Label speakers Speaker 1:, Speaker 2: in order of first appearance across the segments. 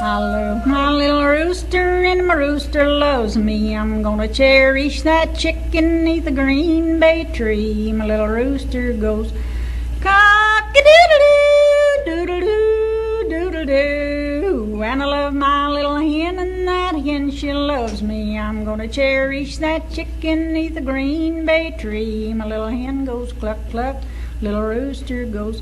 Speaker 1: I love my little rooster and my rooster loves me. I'm gonna cherish that chicken neath the green bay tree. My little rooster goes cock-a-doodle-doo, doodle-doo, doodle-doo. And I love my little hen and that hen she loves me. I'm gonna cherish that chicken neath the green bay tree. My little hen goes cluck cluck, little rooster goes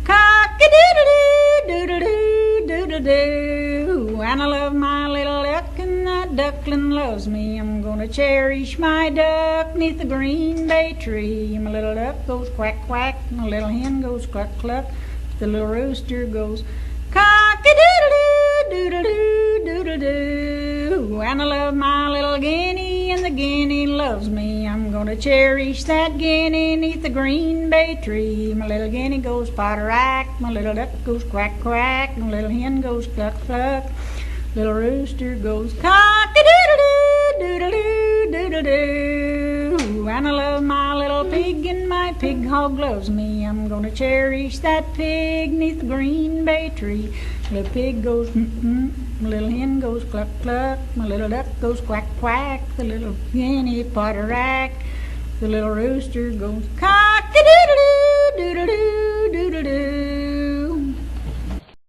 Speaker 1: cock-a-doodle-doo, doodle-doo, doodle-doo. And I love my little duck and that duckling loves me. I'm gonna cherish my duck neath the green bay tree. My little duck goes quack quack, my little hen goes cluck cluck, the little rooster goes cock-a-doodle-doo, doodle-doo, doodle-doo. And I love my little guinea and the guinea loves me. I'm gonna cherish that guinea neath the green bay tree. My little guinea goes potter-rack, my little duck goes quack quack, my little hen goes cluck cluck, little rooster goes cock-a-doodle-doo, doodle-doo, doodle-doo. And I love my little pig and my pig hog loves me. I'm gonna cherish that pig neath the green bay tree. The pig goes mm-mm, my little hen goes cluck cluck, my little duck goes quack quack, the little guinea potter-rack, the little rooster goes cock-a-doodle-doo, doodle-doo, doodle-doo.